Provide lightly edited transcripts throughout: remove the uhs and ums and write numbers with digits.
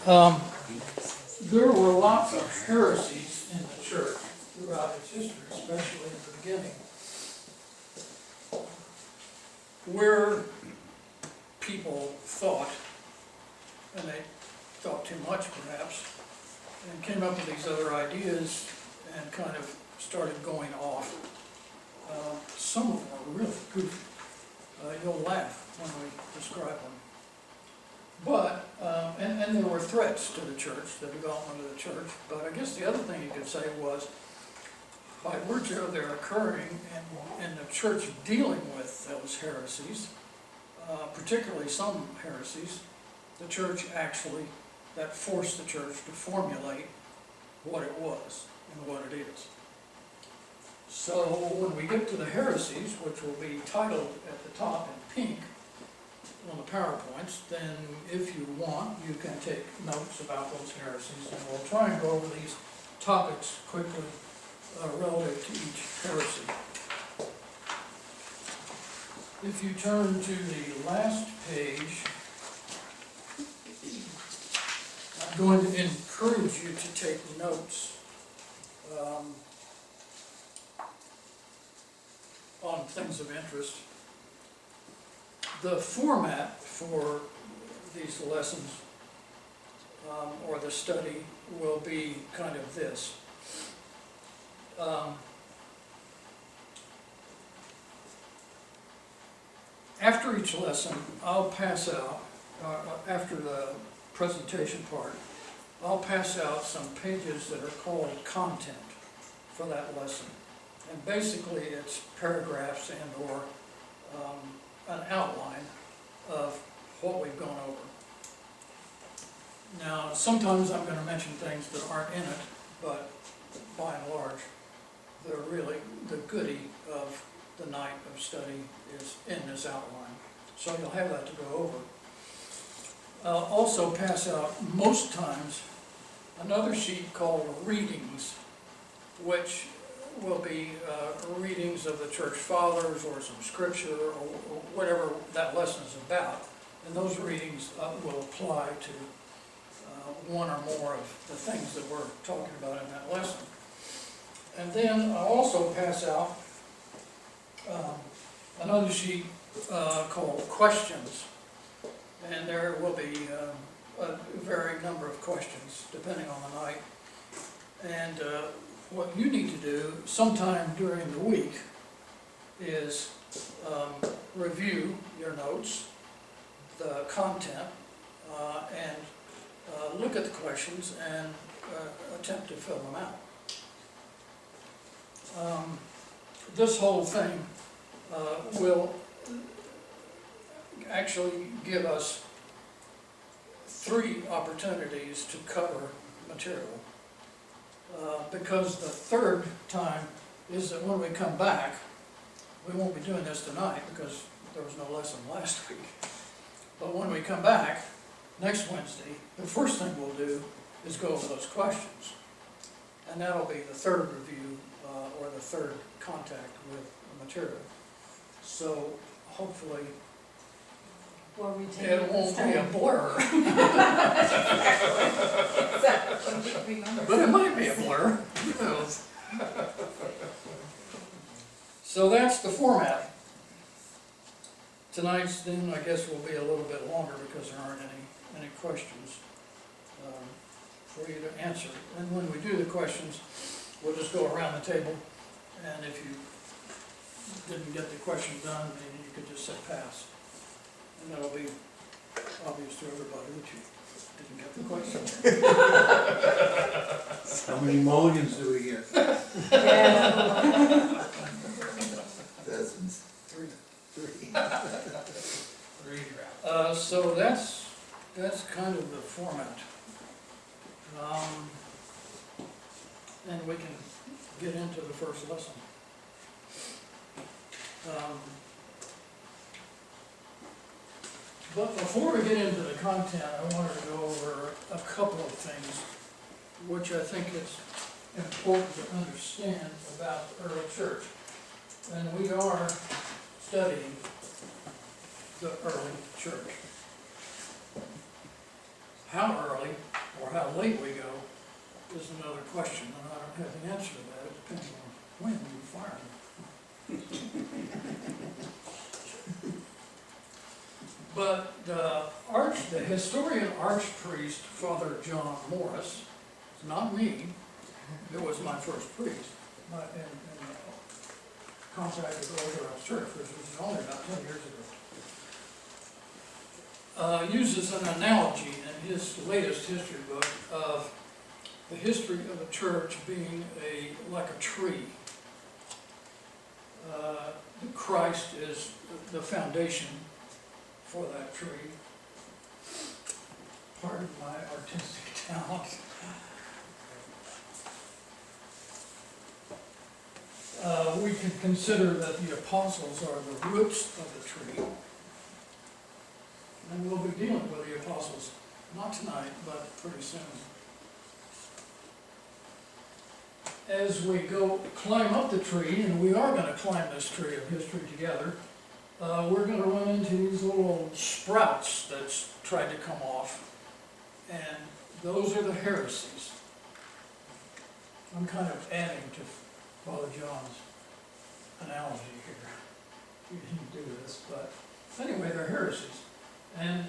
There were lots of heresies in the church throughout its history, especially in the beginning, where people thought, and they thought too much perhaps, and came up with these other ideas and kind of started going off. Some of them are really goofy. You'll laugh when we describe them. But, and there were threats to the church, the development of the church, but I guess the other thing you could say was, by virtue of their occurring and the church dealing with those heresies, particularly some heresies, the church actually, that forced the church to formulate what it was and what it is. So when we get to the heresies, which will be titled at the top in pink on the PowerPoints, then if you want, you can take notes about those heresies, and we'll try and go over these topics quickly relative to each heresy. If you turn to the last page, I'm going to encourage you to take notes on things of interest. The format for these lessons or the study will be kind of this. After each lesson, I'll pass out, after the presentation part, I'll pass out some pages that are called content for that lesson. And basically it's paragraphs and or an outline of what we've gone over. Now, sometimes I'm going to mention things that aren't in it, but by and large, they're really the goody of the night of study is in this outline. So you'll have that to go over. I'll also pass out, most times, another sheet called readings, which will be readings of the church fathers or some scripture or whatever that lesson is about. And those readings will apply to one or more of the things that we're talking about in that lesson. And then I'll also pass out another sheet called questions. And there will be a varying number of questions depending on the night. And what you need to do sometime during the week is review your notes, the content, and look at the questions and attempt to fill them out. This whole thing will actually give us 3 opportunities to cover material. Because the third time is that when we come back, we won't be doing this tonight because there was no lesson last week. But when we come back next Wednesday, the first thing we'll do is go over those questions. And that'll be the third review or the third contact with the material. So hopefully it won't be a blur. But it might be a blur. Who knows? So that's the format. Tonight's then I guess will be a little bit longer because there aren't any questions for you to answer. And when we do the questions, we'll just go around the table, and if you didn't get the question done, then you could just say pass. And that'll be obvious to everybody that you didn't get the question. How many mulligans do we get? Dozens. 3. 3. So that's kind of the format. And we can get into the first lesson. But before we get into the content, I wanted to go over a couple of things which I think it's important to understand about the early church. And we are studying the early church. How early or how late we go is another question, and I don't have the answer to that. It depends on when you fire me. But the historian archpriest, Father John Morris, it's not me, it was my first priest, in contact with the Orthodox Church, which was only about 10 years ago, uses an analogy in his latest history book of the history of the church being like a tree. Christ is the foundation for that tree. Pardon my artistic talent. We can consider that the apostles are the roots of the tree. And we'll be dealing with the apostles, not tonight, but pretty soon. As we go climb up the tree, and we are going to climb this tree of history together, we're going to run into these little sprouts that's tried to come off, and those are the heresies. I'm kind of adding to Father John's analogy here. He didn't do this, but anyway, they're heresies. And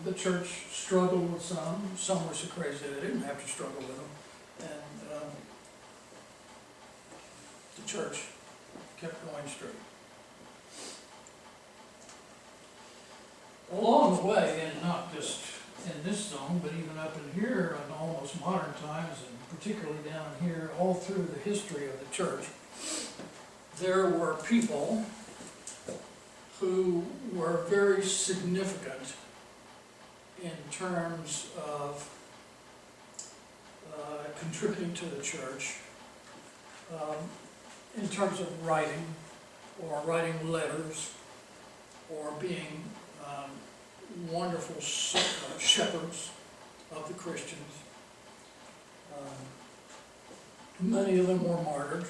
the church struggled with some were so crazy they didn't have to struggle with them, and the church kept going straight. Along the way, and not just in this zone, but even up in here in almost modern times, and particularly down here, all through the history of the church, there were people who were very significant in terms of contributing to the church, in terms of writing, or writing letters, or being wonderful shepherds of the Christians. Many of them were martyred,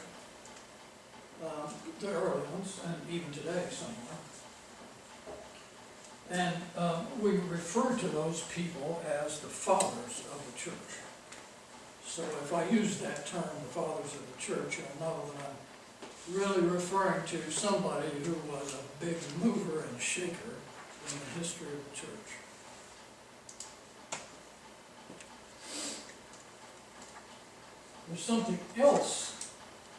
the early ones, and even today some are. And we refer to those people as the fathers of the church. So if I use that term, the fathers of the church, you'll know that I'm really referring to somebody who was a big mover and shaker in the history of the church. There's something else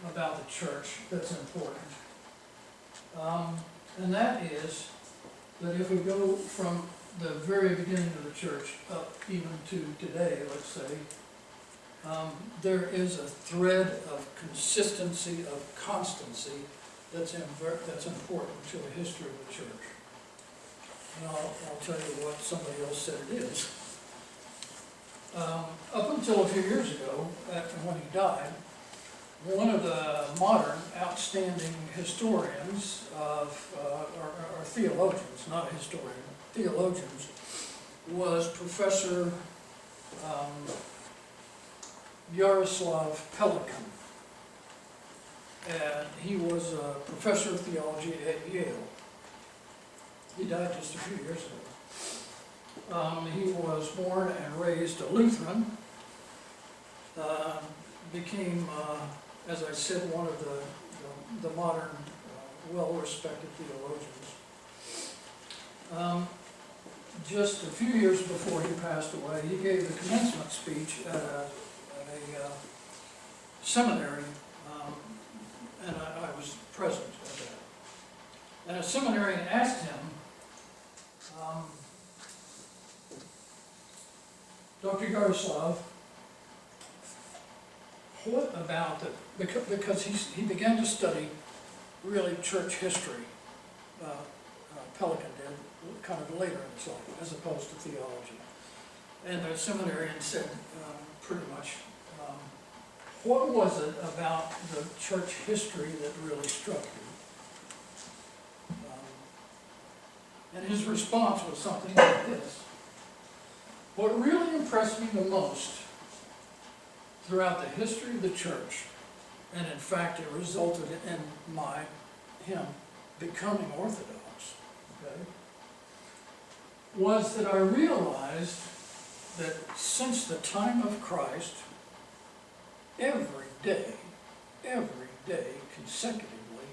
about the church that's important, and that is that if we go from the very beginning of the church up even to today, let's say, there is a thread of consistency, of constancy that's important to the history of the church. And I'll tell you what somebody else said it is. Up until a few years ago, when he died, one of the modern outstanding historians of, or theologians, not a historian, theologians, was Professor Yaroslav Pelikan. And he was a professor of theology at Yale. He died just a few years ago. He was born and raised a Lutheran, became, as I said, one of the modern, well-respected theologians. Just a few years before he passed away, he gave the commencement speech at a seminary, and I was present at that. And a seminarian asked him, Dr. Yaroslav, what about because he began to study really church history, Pelikan did, kind of later in his life, as opposed to theology. And the seminarian said pretty much, what was it about the church history that really struck you? And his response was something like this. What really impressed me the most throughout the history of the church, and in fact it resulted in him becoming Orthodox, okay, was that I realized that since the time of Christ, every day consecutively,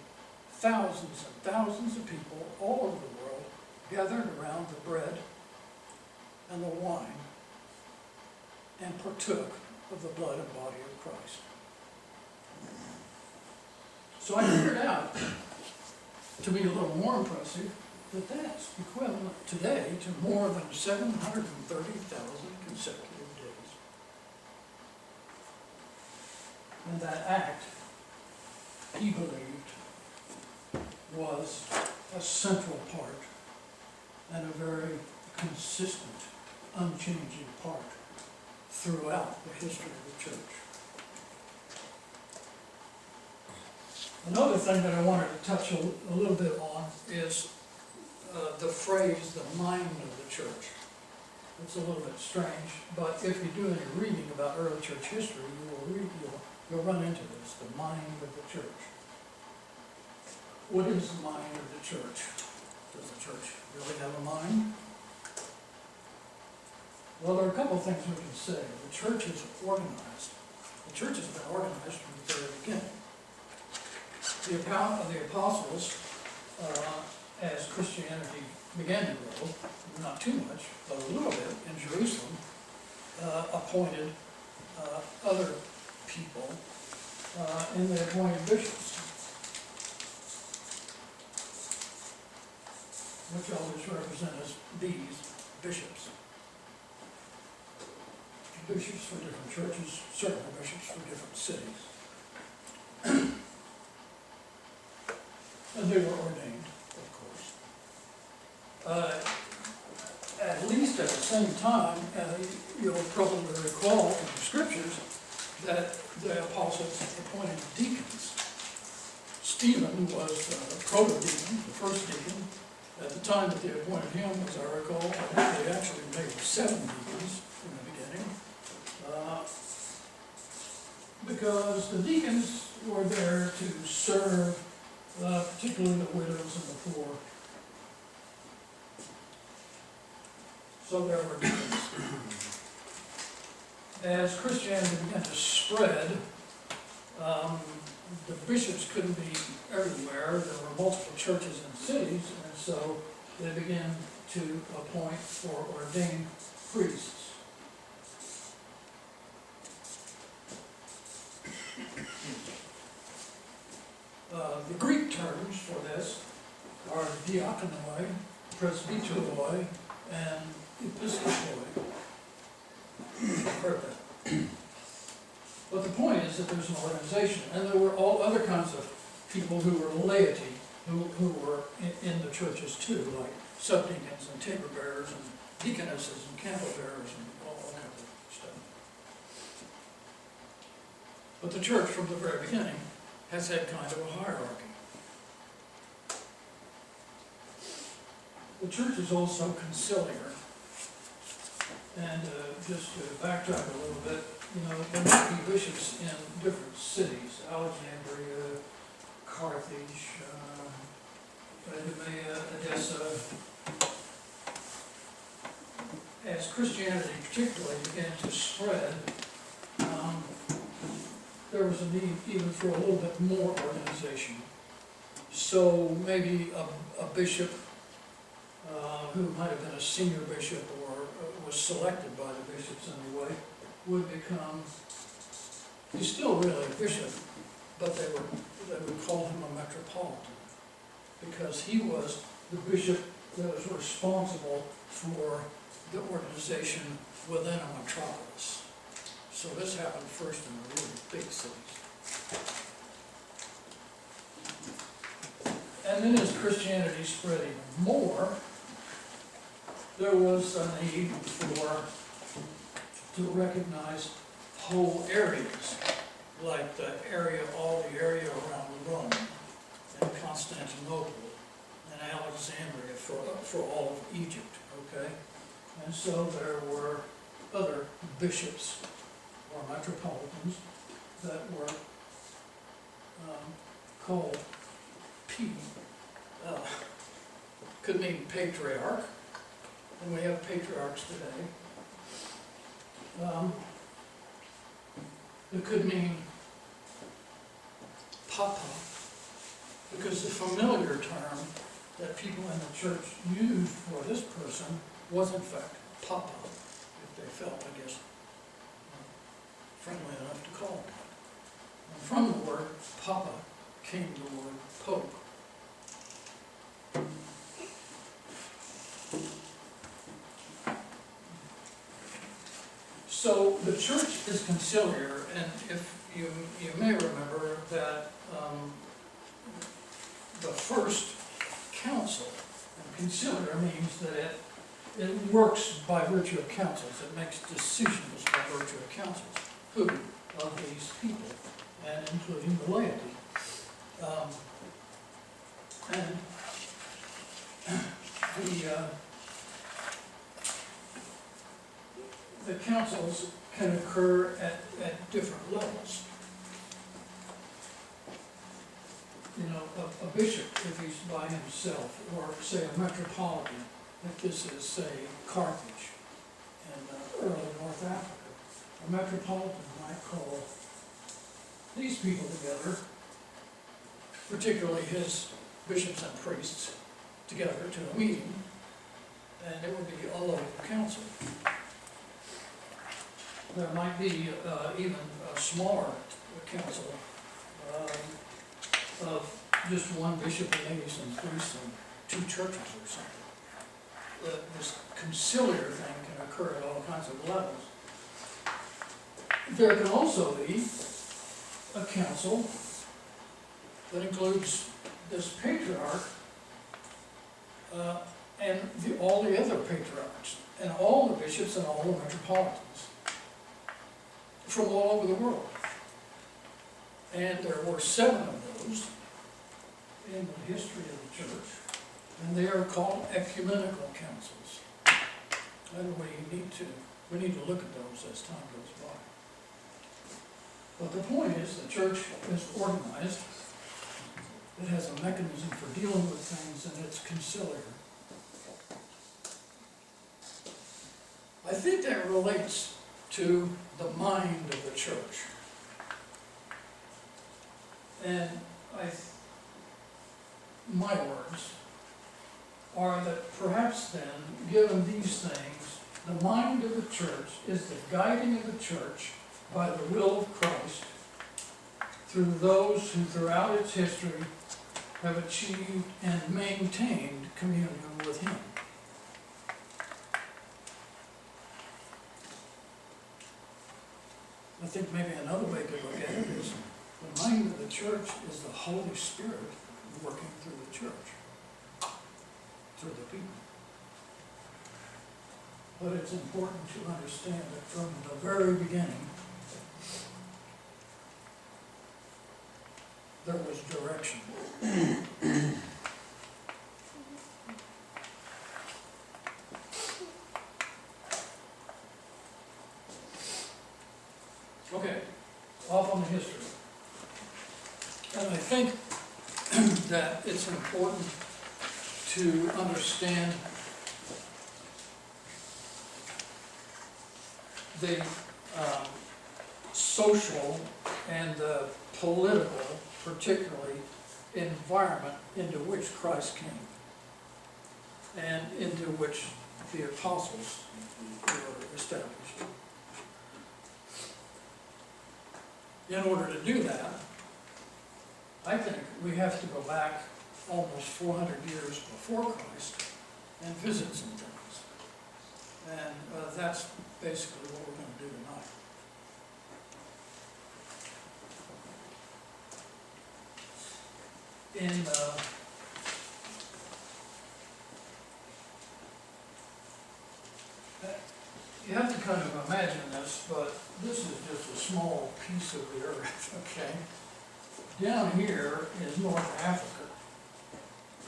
thousands and thousands of people all over the world gathered around the bread and the wine and partook of the blood and body of Christ. So I figured out, to be a little more impressive, that that's equivalent today to more than 730,000 consecutive days. And that act, he believed, was a central part and a very consistent, unchanging part throughout the history of the church. Another thing that I wanted to touch a little bit on is the phrase, the mind of the church. It's a little bit strange, but if you do any reading about early church history, you'll run into this, the mind of the church. What is the mind of the church? Does the church really have a mind? Well, there are a couple of things we can say. The church is organized. The church has been organized from the very beginning. The apostles, as Christianity began to grow, not too much, but a little bit, in Jerusalem, appointed other people, and they appointed bishops, which always represent as these bishops. Bishops for different churches, certainly bishops for different cities. And they were ordained, of course. At least at the same time, you'll probably recall from the scriptures that the apostles appointed deacons. Stephen was the proto-deacon, the first deacon. At the time that they appointed him, as I recall, they actually made 7 deacons in the beginning. Because the deacons were there to serve particularly the widows and the poor. So there were deacons. As Christianity began to spread, the bishops couldn't be everywhere. There were multiple churches and cities, and so they began to appoint or ordain priests. The Greek terms for this are diakonoi, presbyteroi, and episkopoi. You've heard that. But the point is that there's an organization, and there were all other kinds of people who were laity, who were in the churches too, like subdeacons and taper bearers and deaconesses and candle bearers and all kinds of stuff. But the church from the very beginning has had kind of a hierarchy. The church is also conciliar. And just to backtrack a little bit, there might be bishops in different cities, Alexandria, Carthage, Idumea, Edessa. As Christianity particularly began to spread, there was a need even for a little bit more organization. So maybe a bishop who might have been a senior bishop or was selected by the bishops anyway, would become, he's still really a bishop, but they would call him a metropolitan, because he was the bishop that was responsible for the organization within a metropolis. So this happened first in the really big cities. And then as Christianity spread even more, there was a need to recognize whole areas, like all the area around Rome and Constantinople and Alexandria for all of Egypt, okay? And so there were other bishops or metropolitans that were called could mean patriarch, and we have patriarchs today. It could mean papa, because the familiar term that people in the church used for this person was in fact papa, if they felt, I guess, friendly enough to call him that. And from the word papa came the word pope. So the church is conciliar, and if you may remember that the first council, and conciliar means that it works by virtue of councils, it makes decisions by virtue of councils. Who of these people, and including the laity. And the councils can occur at different levels. You know, a bishop, if he's by himself, or say a metropolitan, if this is, say, Carthage in early North Africa, a metropolitan might call these people together, particularly his bishops and priests, together to a meeting, and it would be a local council. There might be even a smaller council of just one bishop and maybe some priests and two churches or something. This conciliar thing can occur at all kinds of levels. There can also be a council that includes this patriarch and all the other patriarchs, and all the bishops and all the metropolitans from all over the world. And there were 7 of those in the history of the church, and they are called ecumenical councils. And we need to look at those as time goes by. But the point is, the church is organized. It has a mechanism for dealing with things, and it's conciliar. I think that relates to the mind of the church. And my words are that perhaps then, given these things, the mind of the church is the guiding of the church by the will of Christ through those who throughout its history have achieved and maintained communion with Him. I think maybe another way to look at it is the mind of the church is the Holy Spirit working through the church, through the people. But it's important to understand that from the very beginning, there was direction. Okay, off on the history. And I think that it's important to understand the social and the political, particularly, environment into which Christ came and into which the apostles were established. In order to do that, I think we have to go back almost 400 years before Christ and visit some things. And that's basically what we're going to do tonight. You have to kind of imagine this, but this is just a small piece of the earth, okay? Down here is North Africa.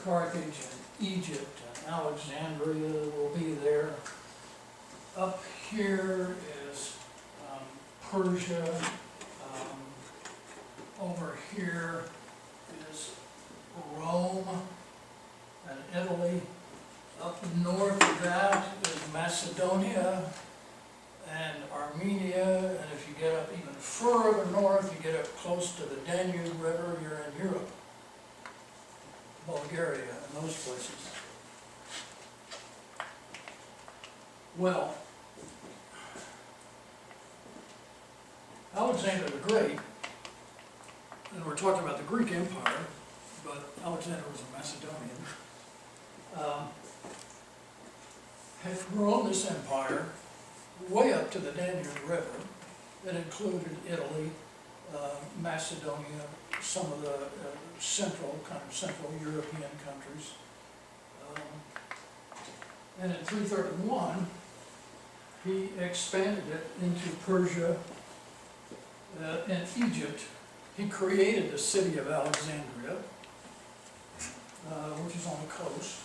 Carthage and Egypt and Alexandria will be there. Up here is Persia. Over here is Rome and Italy. Up north of that is Macedonia and Armenia, and if you get up even further north, you get up close to the Danube River, you're in Europe. Bulgaria and those places. Well, Alexander the Great, and we're talking about the Greek Empire, but Alexander was a Macedonian, had grown this empire way up to the Danube River. That included Italy, Macedonia, some of the central European countries. And in 331, he expanded it into Persia and Egypt. He created the city of Alexandria, which is on the coast.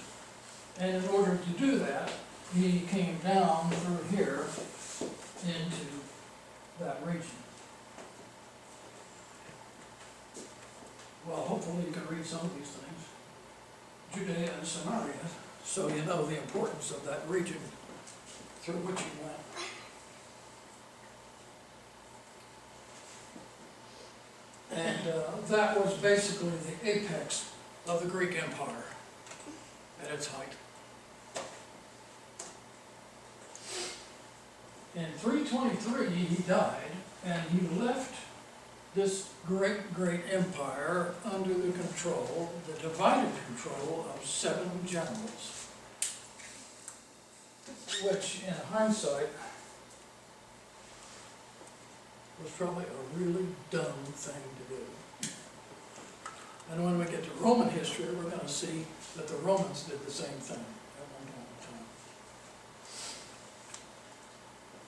And in order to do that, he came down through here into that region. Well, hopefully you can read some of these things. Judea and Samaria, so you know the importance of that region through which he went. And that was basically the apex of the Greek Empire at its height. In 323, he died, and he left this great empire under the control, the divided control of 7 generals, which in hindsight was probably a really dumb thing to do. And when we get to Roman history, we're going to see that the Romans did the same thing at one point in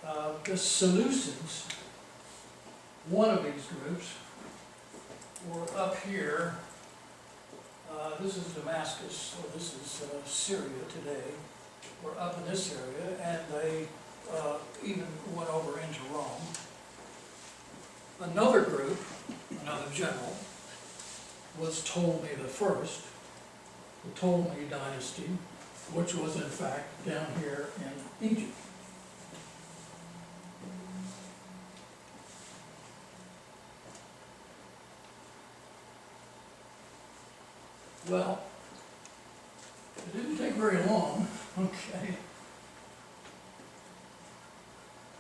time. The Seleucids, one of these groups, were up here. This is Damascus, so this is Syria today. We're up in this area, and they even went over into Rome. Another group, another general, was Ptolemy the First, the Ptolemy dynasty, which was in fact down here in Egypt. Well, it didn't take very long, okay,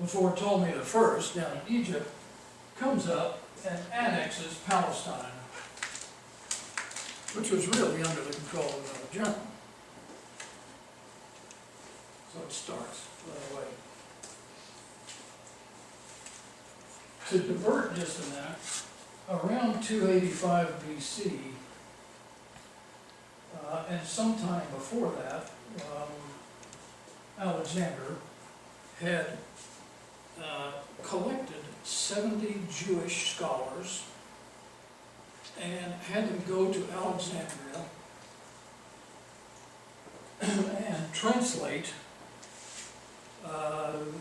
before Ptolemy the First down in Egypt comes up and annexes Palestine, which was really under the control of another general. So it starts right away. To divert just a minute, around 285 BC, and sometime before that, Alexander had collected 70 Jewish scholars and had them go to Alexandria and translate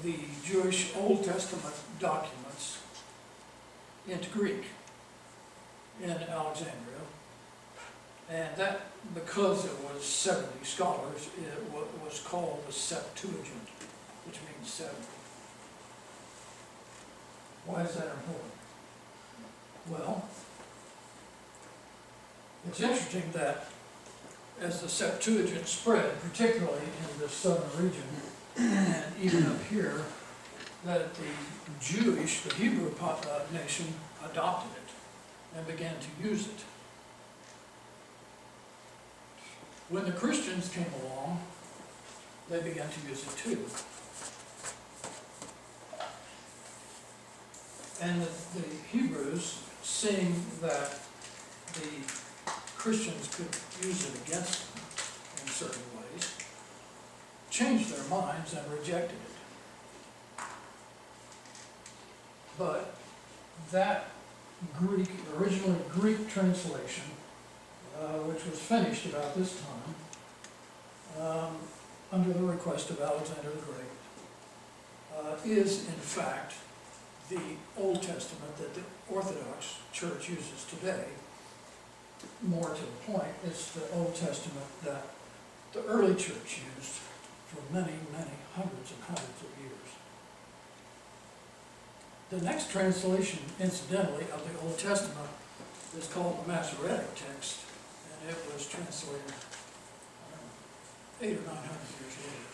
the Jewish Old Testament documents into Greek in Alexandria. And that, because it was 70 scholars, it was called the Septuagint, which means 70. Why is that important? Well, it's interesting that as the Septuagint spread, particularly in the southern region, and even up here, that the Hebrew nation adopted it and began to use it. When the Christians came along, they began to use it too. And the Hebrews, seeing that the Christians could use it against them in certain ways, changed their minds and rejected it. But that originally Greek translation, which was finished about this time, under the request of Alexander the Great, is in fact the Old Testament that the Orthodox Church uses today. More to the point, it's the Old Testament that the early church used for many, many hundreds and hundreds of years. The next translation, incidentally, of the Old Testament is called the Masoretic text, and it was translated, I don't know, 800 or 900 years later.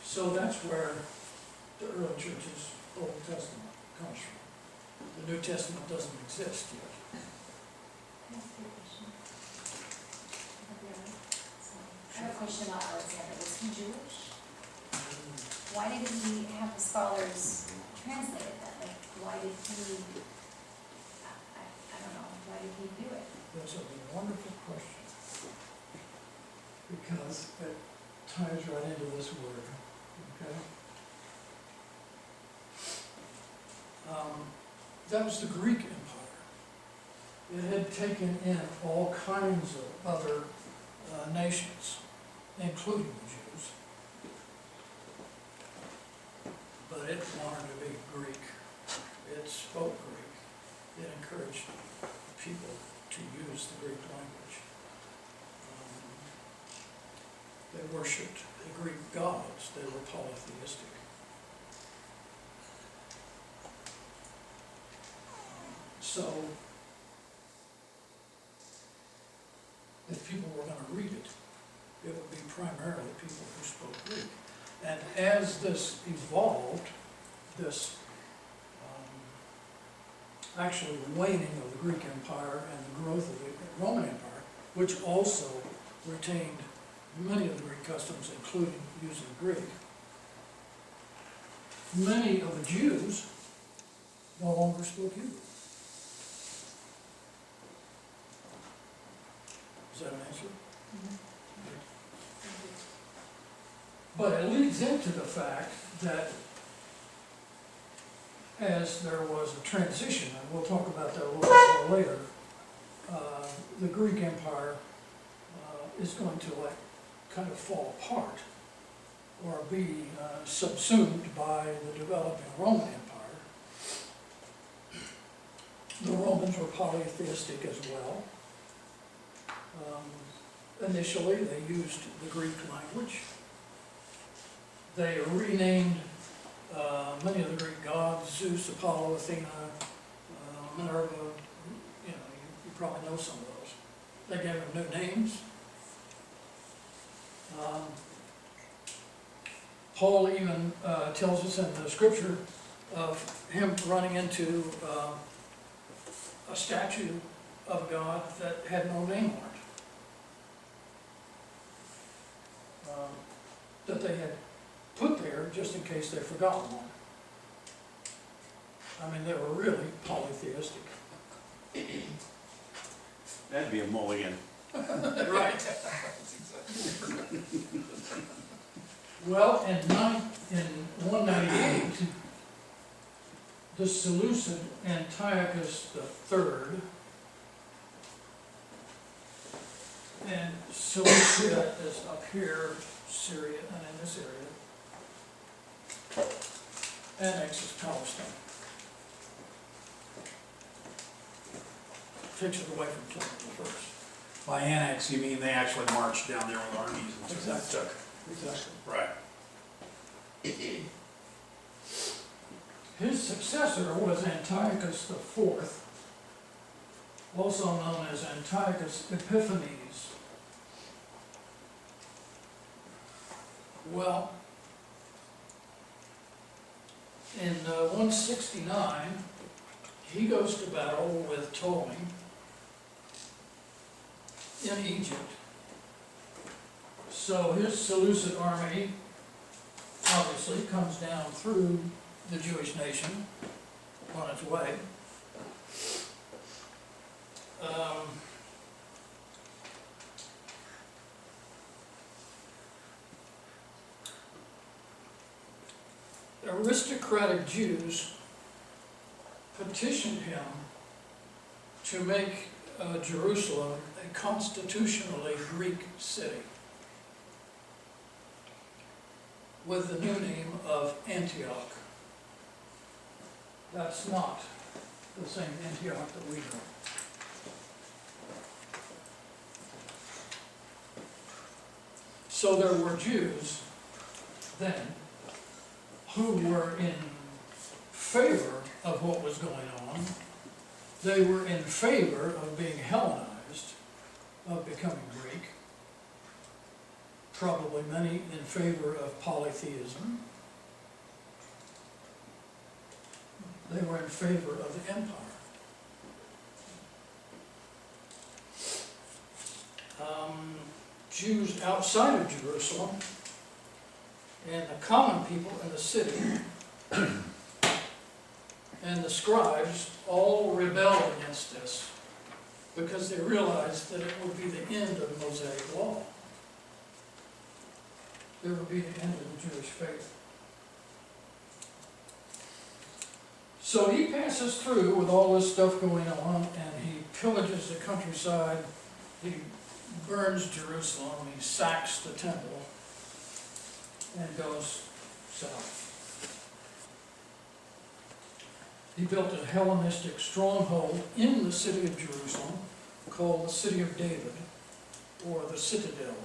So that's where the early church's Old Testament comes from. The New Testament doesn't exist yet. I have a question about Alexander. Was he Jewish? Why didn't he have the scholars translate it then? Like, why did he, I don't know, why did he do it? That's a wonderful question. Because it ties right into this word, okay? That was the Greek Empire. It had taken in all kinds of other nations, including the Jews. But it wanted to be Greek. It spoke Greek. It encouraged people to use the Greek language. They worshipped the Greek gods. They were polytheistic. So, if people were going to read it, it would be primarily people who spoke Greek. And as this evolved, this actually waning of the Greek Empire and the growth of the Roman Empire, which also retained many of the Greek customs, including using Greek, many of the Jews no longer spoke Hebrew. Is that an answer? But it leads into the fact that as there was a transition, and we'll talk about that a little bit more later, the Greek Empire is going to kind of fall apart or be subsumed by the developing Roman Empire. The Romans were polytheistic as well. Initially, they used the Greek language. They renamed many of the Greek gods: Zeus, Apollo, Athena, Minerva. You probably know some of those. They gave them new names. Paul even tells us in the scripture of him running into a statue of God that had no name on it. That they had put there just in case they forgot one. I mean, they were really polytheistic. That'd be a mulligan. Right. Well, in 198, the Seleucid Antiochus III, and Cilicia is up here, Syria, and in this area, annexes Palestine. Takes it away from Ptolemy the First. By annex, you mean they actually marched down there with armies and Exactly. took. Exactly. Right. His successor was Antiochus IV, also known as Antiochus Epiphanes. Well, in 169, he goes to battle with Ptolemy in Egypt. So his Seleucid army obviously comes down through the Jewish nation on its way. Aristocratic Jews petitioned him to make Jerusalem a constitutionally Greek city with the new name of Antioch. That's not the same Antioch that we know. So there were Jews then who were in favor of what was going on. They were in favor of being Hellenized, of becoming Greek. Probably many in favor of polytheism. They were in favor of the empire. Jews outside of Jerusalem and the common people in the city and the scribes all rebelled against this because they realized that it would be the end of the Mosaic law. It would be the end of the Jewish faith. So he passes through with all this stuff going on, and he pillages the countryside, he burns Jerusalem, he sacks the temple, and goes south. He built a Hellenistic stronghold in the city of Jerusalem called the City of David, or the Citadel.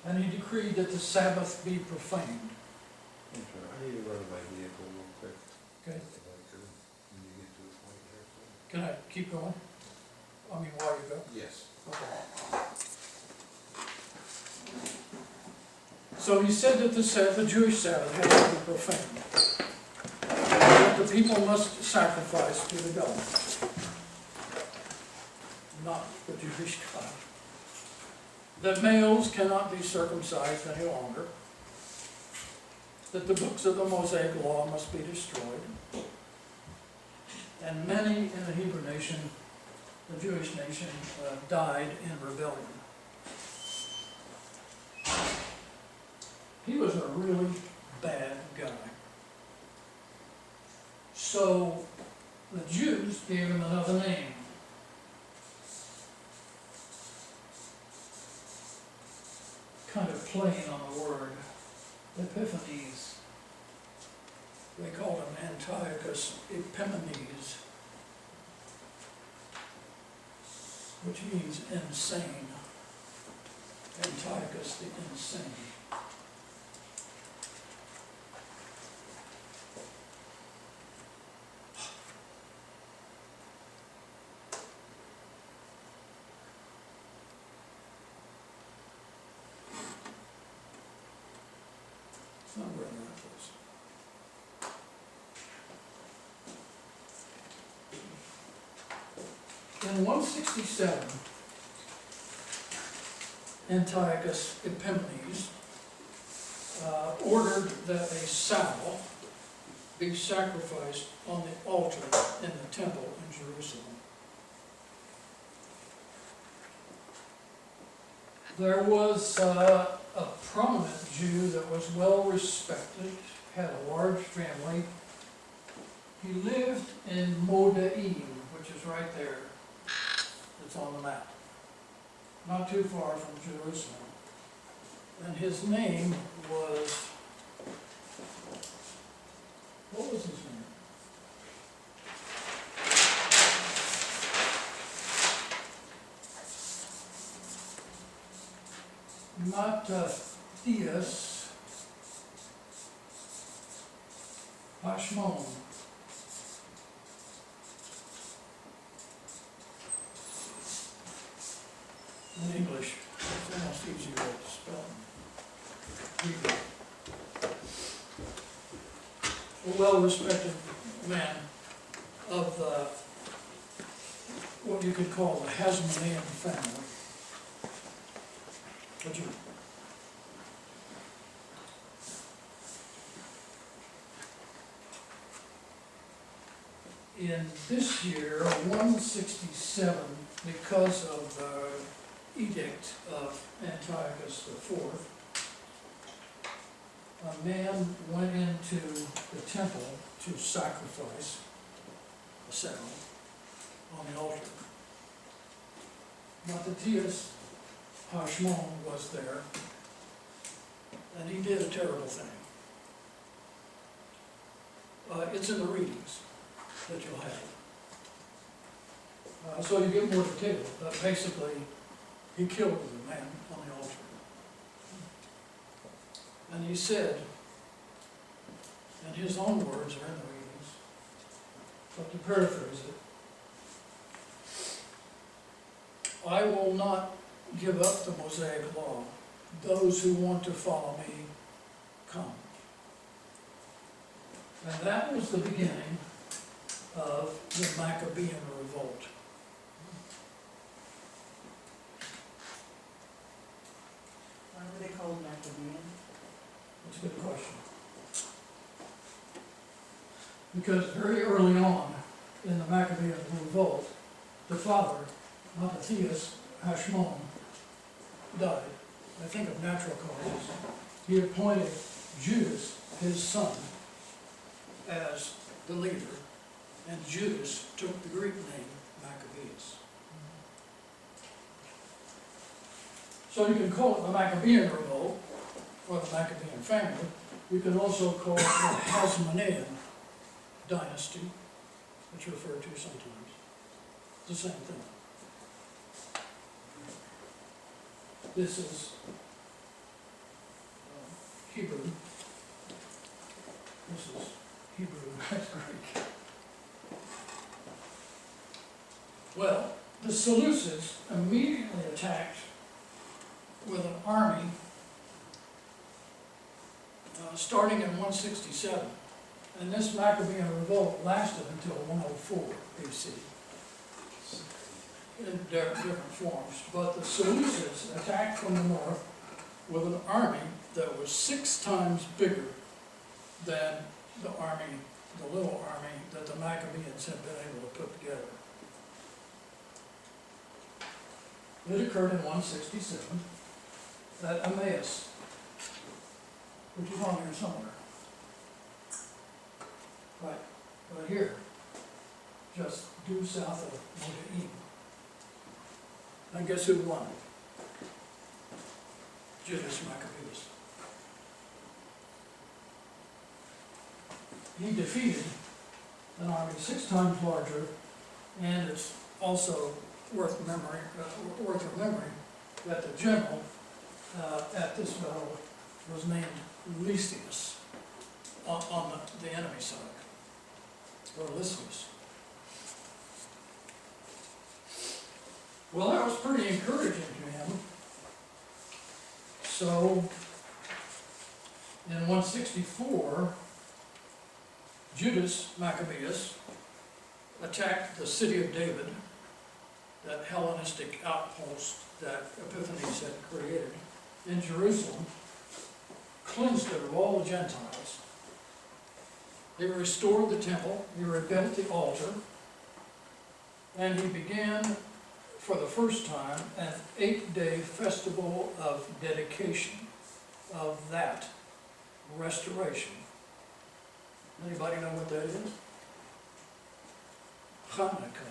And he decreed that the Sabbath be profaned. I need to run my vehicle real quick. Okay, If I could, when you get to the point here. can I keep going? I mean, while you go? Yes. Okay. So he said that the Jewish Sabbath had to be profaned. That the people must sacrifice to the God, not the Jewish God. That males cannot be circumcised any longer. That the books of the Mosaic law must be destroyed. And many in the Hebrew nation, the Jewish nation, died in rebellion. He was a really bad guy. So the Jews gave him another name. Kind of playing on the word Epiphanes. They called him Antiochus Epimanes, which means insane. Antiochus the insane. It's not where that was. In 167, Antiochus Epimanes ordered that a sow be sacrificed on the altar in the temple in Jerusalem. There was a prominent Jew that was well respected, had a large family. He lived in Modaim, which is right there. It's on the map. Not too far from Jerusalem. And his name was, what was his name? Matthias Hashmon. In English, it's almost easier to spell. Hebrew. A well-respected man of the, what you could call the Hasmonean family. Would you? In this year, 167, because of the edict of Antiochus IV, a man went into the temple to sacrifice a sow on the altar. Matthias Hashmon was there, and he did a terrible thing. It's in the readings that you'll have. So you get more detail, but basically, he killed the man on the altar. And he said, and his own words are in the readings, but to paraphrase it, I will not give up the Mosaic law. Those who want to follow me, come. And that was the beginning of the Maccabean revolt. Why were they called Maccabean? That's a good question. Because very early on in the Maccabean revolt, the father, Mattathias Hashmon, died, I think of natural causes. He appointed Judas, his son, as the leader, and Judas took the Greek name Maccabeus. So you can call it the Maccabean revolt, or the Maccabean family. You can also call it the Hasmonean dynasty, which you refer to sometimes. It's the same thing. This is Hebrew. This is Hebrew, that's Greek. Well, the Seleucids immediately attacked with an army starting in 167. And this Maccabean revolt lasted until 104 BC in different forms. But the Seleucids attacked from the north with an army that was 6 times bigger than the army, the little army that the Maccabeans had been able to put together. It occurred in 167 at Emmaus, which is on here somewhere. Right here, just due south of Modaim. And guess who won? Judas Maccabeus. He defeated an army 6 times larger, and it's also worth remembering that the general at this battle was named Lysias on the enemy side, or Lysias. Well, that was pretty encouraging to him. So, in 164, Judas Maccabeus attacked the city of David, that Hellenistic outpost that Epiphanes had created in Jerusalem, cleansed it of all the Gentiles. He restored the temple, he rebuilt the altar, and he began for the first time an 8-day festival of dedication of that restoration. Anybody know what that is? Hanukkah.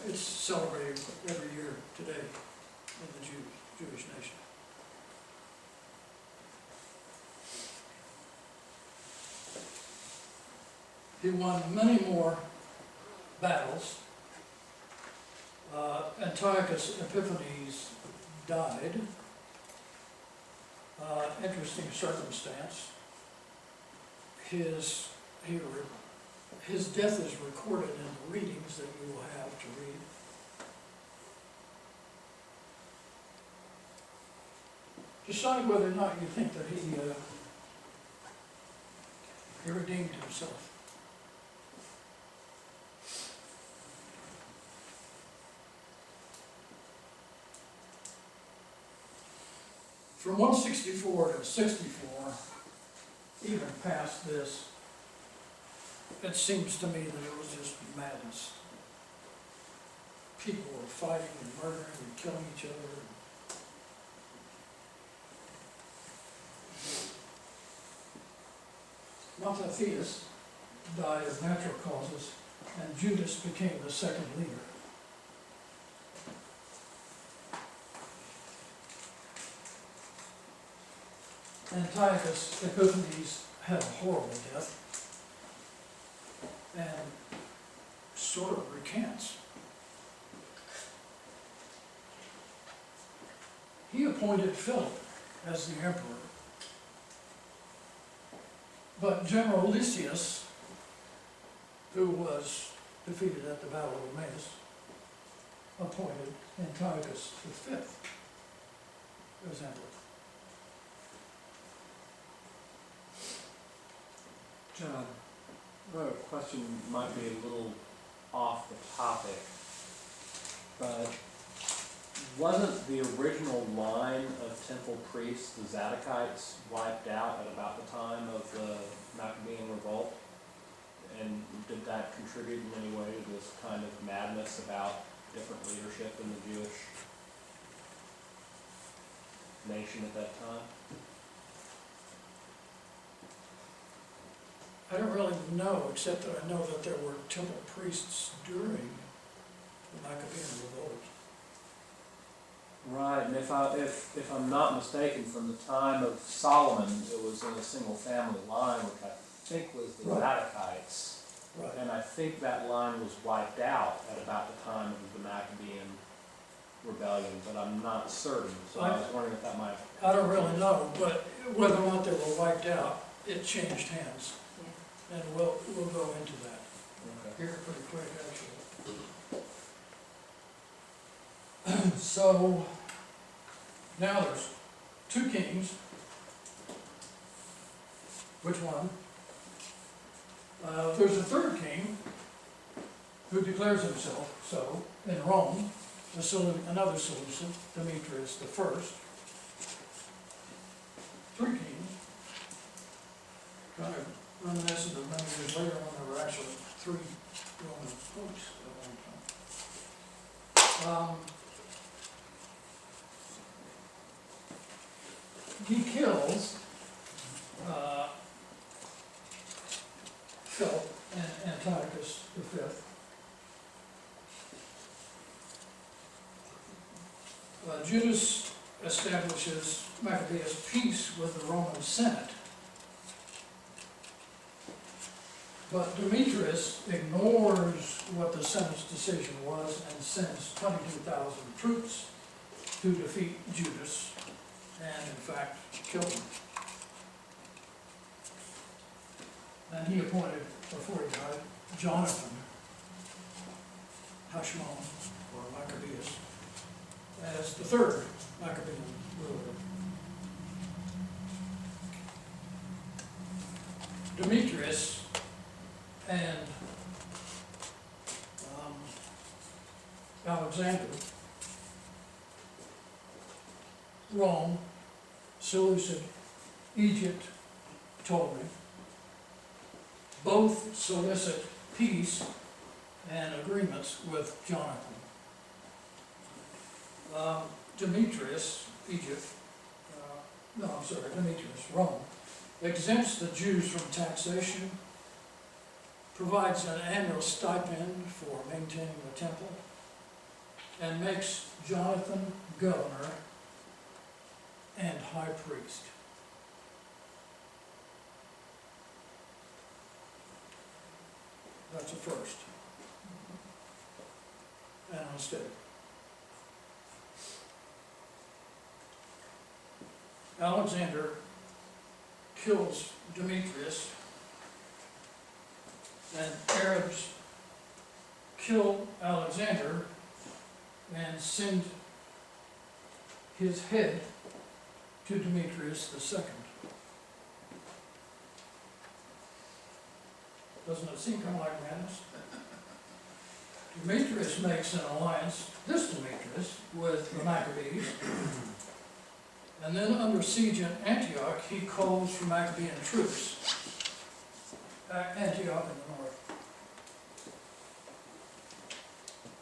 It's celebrated every year today in the Jewish nation. He won many more battles. Antiochus Epiphanes died. Interesting circumstance. His death is recorded in the readings that you will have to read. Decide whether or not you think that he redeemed himself. From 164 to 64, even past this, it seems to me that it was just madness. People were fighting and murdering and killing each other. Mattathias died of natural causes, and Judas became the second leader. Antiochus Epiphanes had a horrible death, and sort of recants. he appointed Philip as the emperor. But General Lysias, who was defeated at the Battle of Emmaus, appointed Antiochus V as emperor. John, I have a question, might be a little off the topic, but wasn't the original line of temple priests, the Zadokites, wiped out at about the time of the Maccabean revolt? And did that contribute in any way to this kind of madness about different leadership in the Jewish nation at that time? I don't really know, except that I know that there were temple priests during the Maccabean revolt. Right, and if I'm not mistaken, from the time of Solomon, it was in a single family line, which I think was the Right. Zadokites. Right. And I think that line was wiped out at about the time of the Maccabean rebellion, but I'm not certain, so I was wondering if that might. I don't really know, but whether or not they were wiped out, it changed hands. And we'll go into that here pretty quick, actually. So, now there's two kings. Which one? There's a third king who declares himself so in Rome, another Seleucid, Demetrius the First. Three kings. Kind of reminiscent of many years later when there were actually three Roman popes at one time. He kills Philip and Antiochus V. Judas establishes Maccabeus peace with the Roman Senate. But Demetrius ignores what the Senate's decision was and sends 22,000 troops to defeat Judas and, in fact, kill him. And he appointed, before he died, Jonathan Hashmon, or Maccabeus, as the third Maccabean ruler. Demetrius and Alexander, Rome, Seleucid, Egypt, Ptolemy, both solicit peace and agreements with Jonathan. Demetrius, Egypt, Demetrius, Rome, exempts the Jews from taxation, provides an annual stipend for maintaining the temple, and makes Jonathan governor and high priest. That's a first. And a mistake. Alexander kills Demetrius, and Arabs kill Alexander and send his head to Demetrius II. Doesn't it seem kind of like madness? Demetrius makes an alliance, this Demetrius, with the Maccabees. And then under siege at Antioch, he calls for Maccabean troops. Antioch in the north.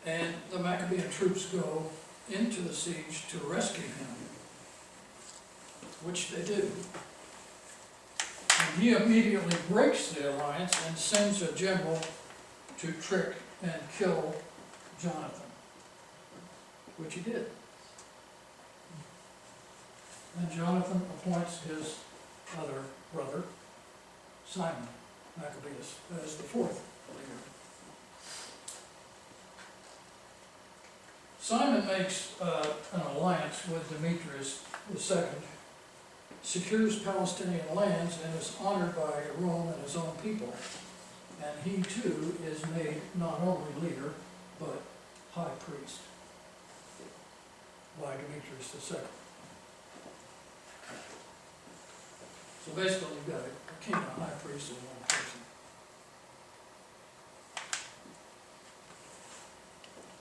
And the Maccabean troops go into the siege to rescue him, which they do. And he immediately breaks the alliance and sends a general to trick and kill Jonathan, which he did. And Jonathan appoints his other brother, Simon Maccabeus, as the fourth leader. Simon makes an alliance with Demetrius II, secures Palestinian lands, and is honored by Rome and his own people. And he too is made not only leader, but high priest by Demetrius II. So basically, you've got a king and a high priest in one person.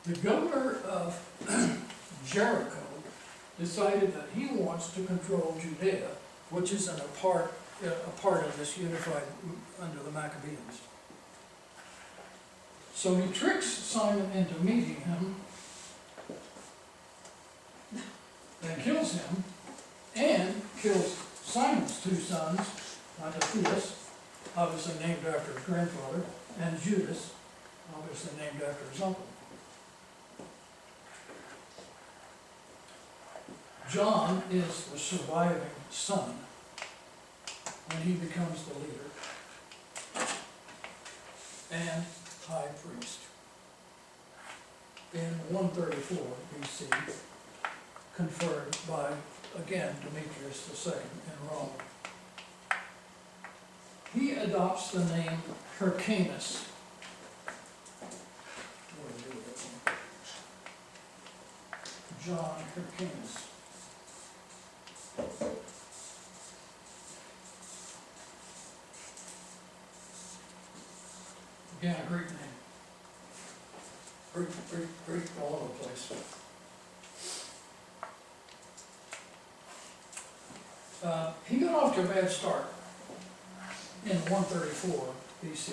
The governor of Jericho decided that he wants to control Judea, which is a part of this unified under the Maccabees. So he tricks Simon into meeting him, and kills him, and kills Simon's two sons, Mattathias, obviously named after his grandfather, and Judas, obviously named after his uncle. John is the surviving son, and he becomes the leader and high priest. In 134 BC, conferred by, again, Demetrius II in Rome. He adopts the name Hyrcanus. What do we do with that one? John Hyrcanus. Again, a Greek name. Greek all over the place. He got off to a bad start in 134 BC.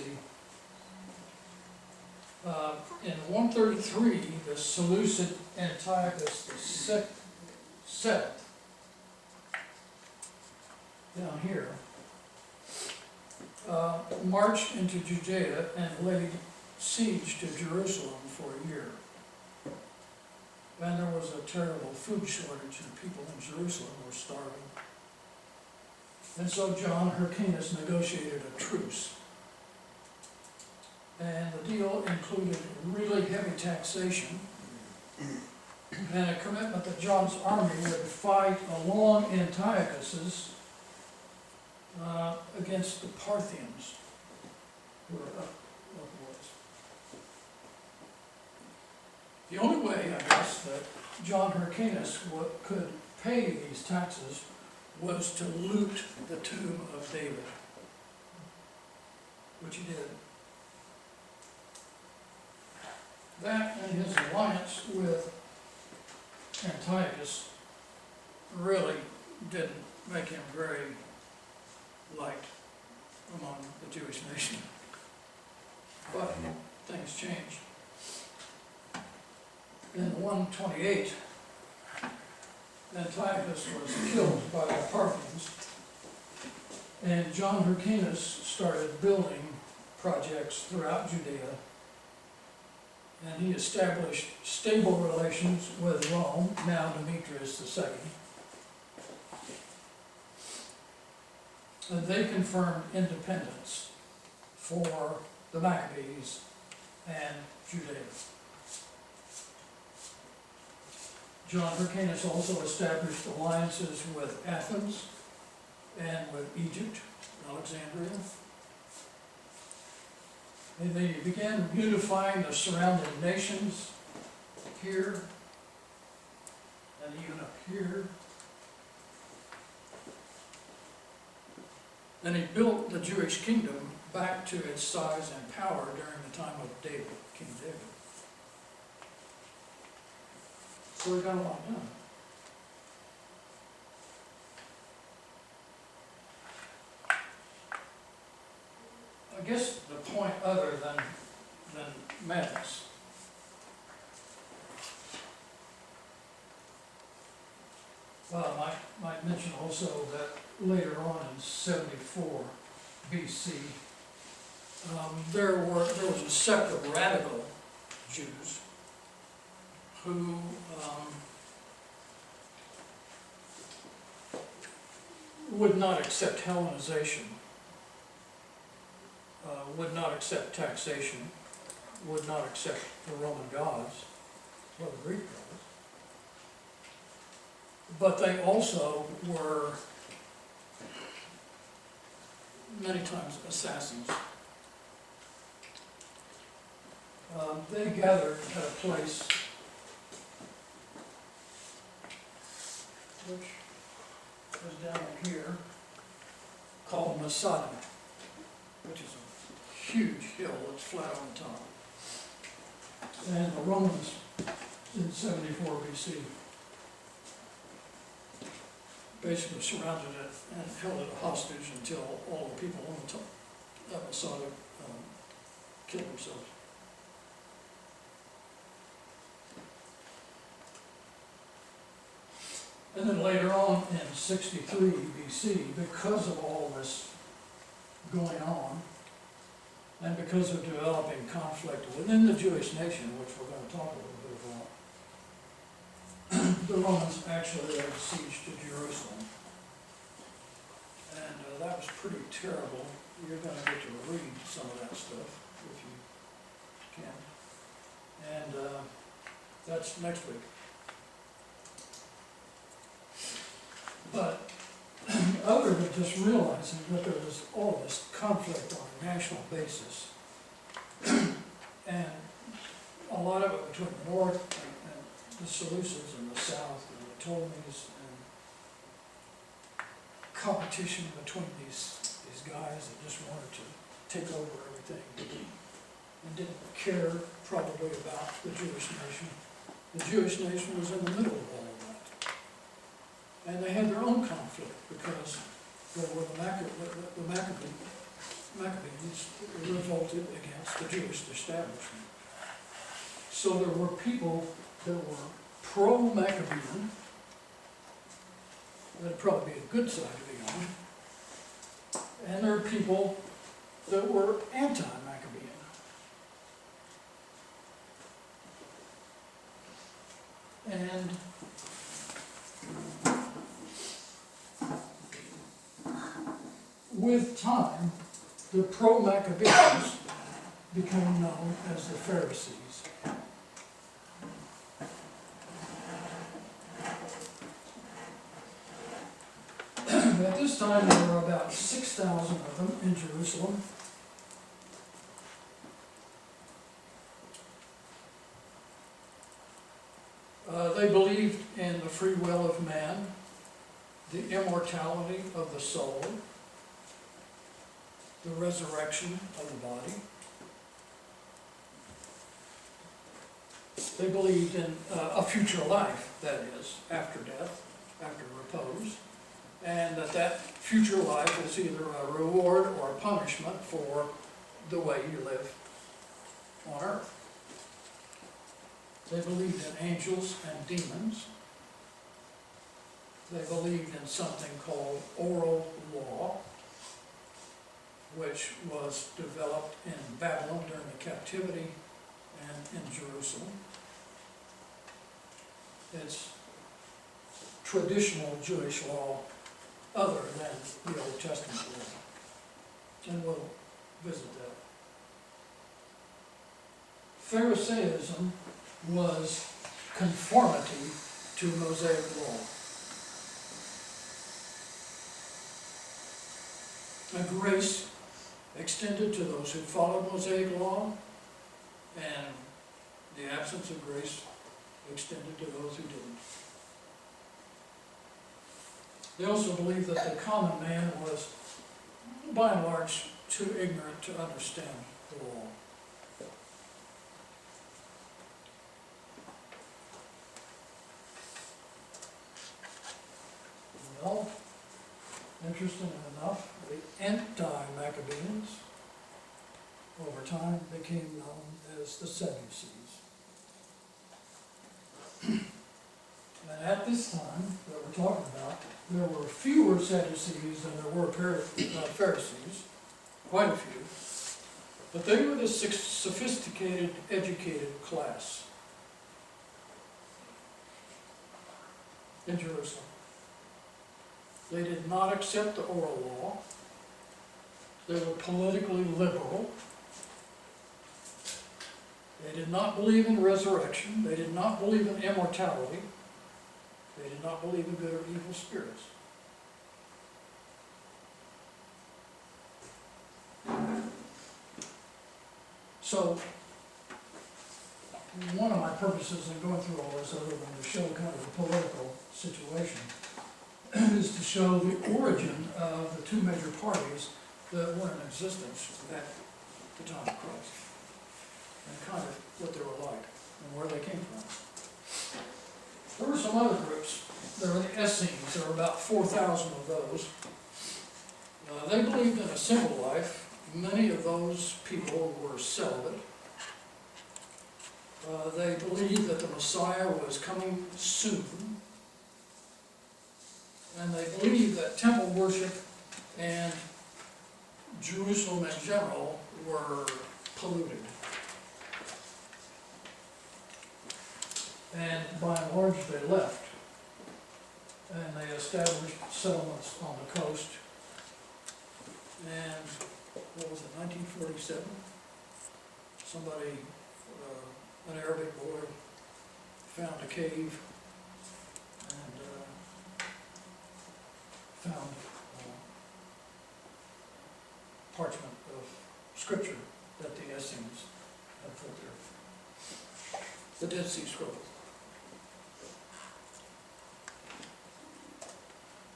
In 133, the Seleucid Antiochus VII, down here, marched into Judea and laid siege to Jerusalem for a year. And there was a terrible food shortage, and people in Jerusalem were starving. And so John Hyrcanus negotiated a truce. And the deal included really heavy taxation and a commitment that John's army would fight along Antiochus's against the Parthians, who were up west. The only way, I guess, that John Hyrcanus could pay these taxes was to loot the tomb of David, which he did. That and his alliance with Antiochus really didn't make him very liked among the Jewish nation. But things changed. In 128, Antiochus was killed by the Parthians, and John Hyrcanus started building projects throughout Judea, and he established stable relations with Rome, now Demetrius II. And they confirmed independence for the Maccabees and Judea. John Hyrcanus also established alliances with Athens and with Egypt, Alexandria. And they began unifying the surrounding nations here and even up here. Then he built the Jewish kingdom back to its size and power during the time of David, King David. So we got a lot done. I guess the point other than methods. Well, I might mention also that later on in 74 BC, there was a sect of radical Jews who would not accept Hellenization, would not accept taxation, would not accept the Roman gods, what the Greek was. But they also were many times assassins. They gathered at a place which is down here called Masada, which is a huge hill that's flat on the top. And the Romans in 74 BC basically surrounded it and held it hostage until all the people on the top of Masada killed themselves. And then later on in 63 BC, because of all this going on, and because of developing conflict within the Jewish nation, which we're going to talk a little bit about, the Romans actually laid siege to Jerusalem. And that was pretty terrible. You're going to get to read some of that stuff if you can. And that's next week. But other than just realizing that there was all this conflict on a national basis, and a lot of it between the North and the Seleucids and the South and the Ptolemies, and competition between these guys that just wanted to take over everything and didn't care probably about the Jewish nation. The Jewish nation was in the middle of all of that. And they had their own conflict because there were the Maccabees revolted against the Jewish establishment. So there were people that were pro-Maccabean, that'd probably be a good side to be on, and there are people that were anti-Maccabean. And with time, the pro-Maccabees became known as the Pharisees. At this time, there were about 6,000 of them in Jerusalem. They believed in the free will of man, the immortality of the soul, the resurrection of the body. They believed in a future life, that is, after death, after repose, and that future life is either a reward or a punishment for the way you live on earth. They believed in angels and demons. They believed in something called oral law, which was developed in Babylon during the captivity and in Jerusalem. It's traditional Jewish law other than the Old Testament law. And we'll visit that. Pharisaism was conformity to Mosaic law. A grace extended to those who followed Mosaic law, and the absence of grace extended to those who didn't. They also believed that the common man was, by and large, too ignorant to understand the law. Well, interesting enough, the anti-Maccabeans over time became known as the Sadducees. And at this time that we're talking about, there were fewer Sadducees than there were Pharisees, quite a few, but they were the sophisticated, educated class in Jerusalem. They did not accept the oral law. They were politically liberal. They did not believe in resurrection. They did not believe in immortality. They did not believe in good or evil spirits. So, one of my purposes in going through all this, other than to show kind of the political situation, is to show the origin of the two major parties that were in existence at the time of Christ, and kind of what they were like and where they came from. There were some other groups. There were the Essenes. There were about 4,000 of those. They believed in a simple life. Many of those people were celibate. They believed that the Messiah was coming soon. And they believed that temple worship and Jerusalem in general were polluted. And by and large they left. And they established settlements on the coast. And what was it, 1947? Somebody, an Arabic boy, found a cave and found parchment of scripture that the Essenes had put there. The Dead Sea Scrolls.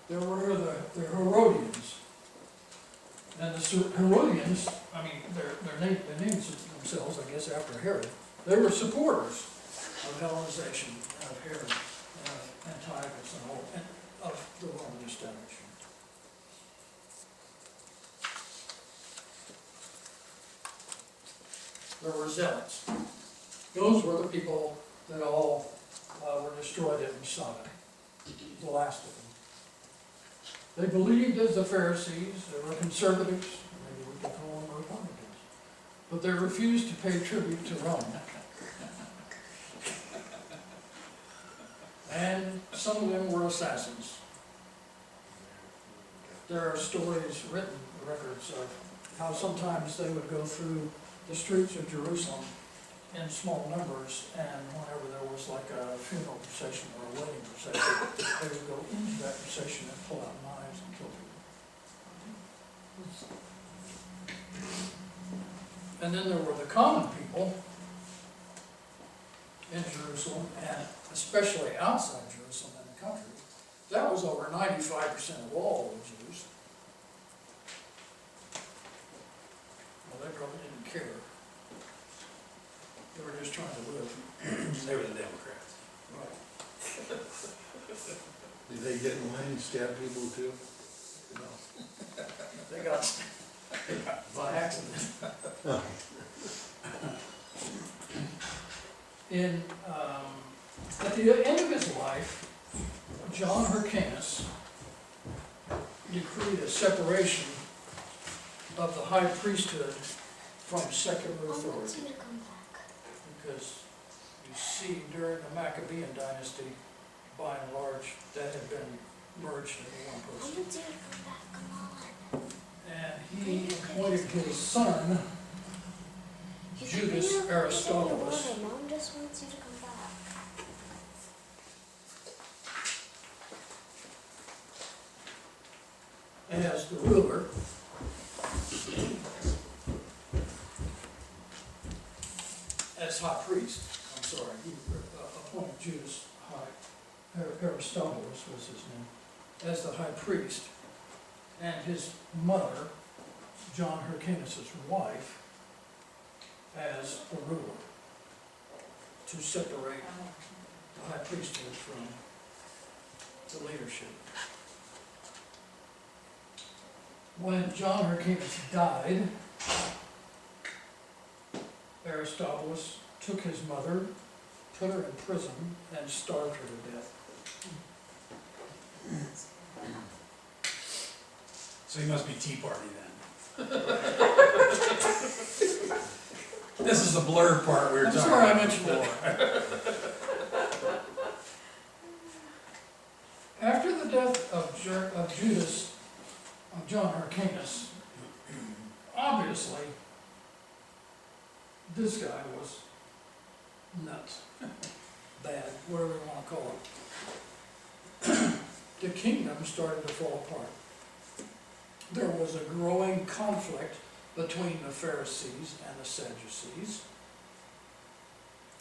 There were the Herodians. And the Herodians, I mean, they named themselves, I guess, after Herod. They were supporters of Hellenization, of Herod, of Antiochus, and all, and of the Roman establishment. There were zealots. Those were the people that all were destroyed at Masada, the last of them. They believed as the Pharisees. They were conservatives, maybe we could call them Republicans, but they refused to pay tribute to Rome. And some of them were assassins. There are stories written, records of how sometimes they would go through the streets of Jerusalem in small numbers, and whenever there was like a funeral procession or a wedding procession, they would go into that procession and pull out knives and kill people. And then there were the common people in Jerusalem, and especially outside Jerusalem in the country. That was over 95% of all the Jews. Well, they probably didn't care. They were just trying to live. They were the Democrats. Right. Did they get in line and stab people too? No. They got by accident. At the end of his life, John Hyrcanus decreed a separation of the high priesthood from secular authority. Because you see, during the Maccabean dynasty, by and large, that had been merged into one person. And he appointed his son, Judas Aristobulus, Mom just wants you to come back. as the ruler. As high priest, I'm sorry, he appointed Judas Aristobulus was his name, as the high priest, and his mother, John Hyrcanus' wife, as the ruler, to separate the high priesthood from the leadership. When John Hyrcanus died, Aristobulus took his mother, put her in prison, and starved her to death. So he must be Tea Party then. This is the blurred part we were I'm talking sorry I about mentioned that. before. After the death of John Hyrcanus, obviously, this guy was nuts, bad, whatever you wanna call it. The kingdom started to fall apart. There was a growing conflict between the Pharisees and the Sadducees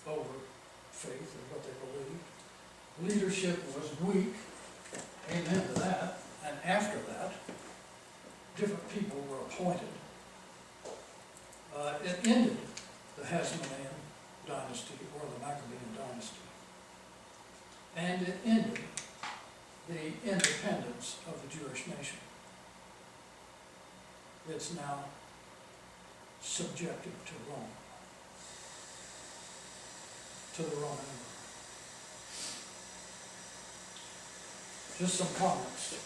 over faith and what they believed. Leadership was weak, amen to that, and after that, different people were appointed. It ended the Hasmonean dynasty, or the Maccabean dynasty. And it ended the independence of the Jewish nation. It's now subjected to Rome, to the Roman Empire. Just some comments.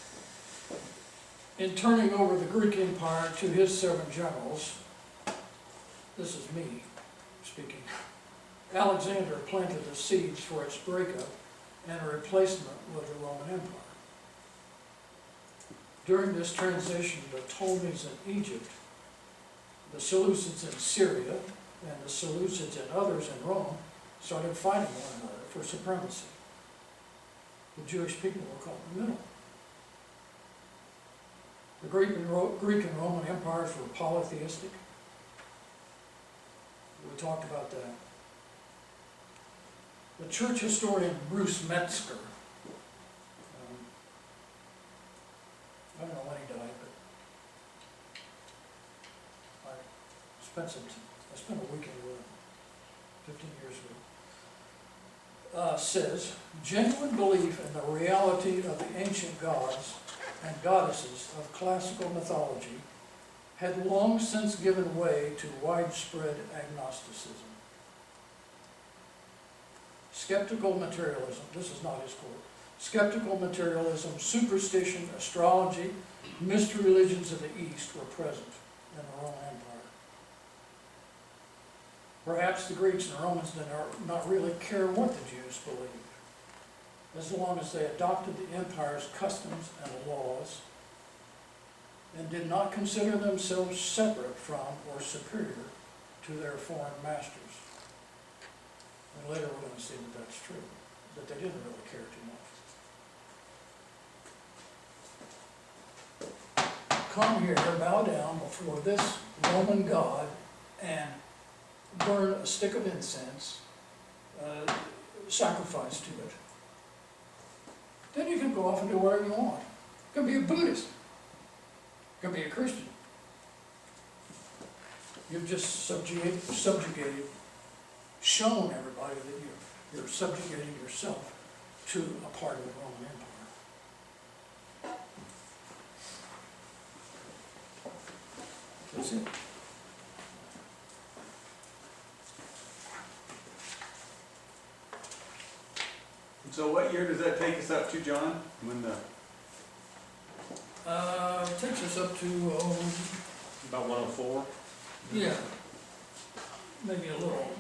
In turning over the Greek Empire to his 7 generals, this is me speaking, Alexander planted the seeds for its breakup and a replacement with the Roman Empire. During this transition, the Ptolemies in Egypt, the Seleucids in Syria, and the Seleucids and others in Rome started fighting one another for supremacy. The Jewish people were caught in the middle. The Greek and Roman empires were polytheistic. We talked about that. The church historian Bruce Metzger, I don't know when he died, but I spent a weekend with him 15 years ago. Says, genuine belief in the reality of the ancient gods and goddesses of classical mythology had long since given way to widespread agnosticism. Skeptical materialism, this is not his quote, skeptical materialism, superstition, astrology, mystery religions of the East were present in the Roman Empire. Perhaps the Greeks and Romans did not really care what the Jews believed, as long as they adopted the empire's customs and laws and did not consider themselves separate from or superior to their foreign masters. And later we're going to see that that's true, that they didn't really care too much. Come here, bow down before this Roman god and burn a stick of incense, sacrifice to it. Then you can go off and do whatever you want. You can be a Buddhist. You can be a Christian. You've just subjugated, shown everybody that you're subjugating yourself to a part of the Roman Empire. That's it. So what year does that take us up to, John? When the, Takes us up to, About 104? yeah, maybe a little,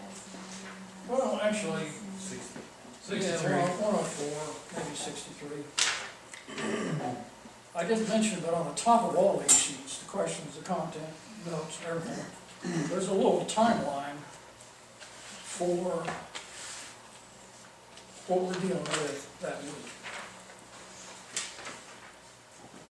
well, actually, yeah, 104, maybe 63. I didn't mention, but on the top of all these sheets, the questions, the content, notes, everything, there's a little timeline for what we're dealing with that week.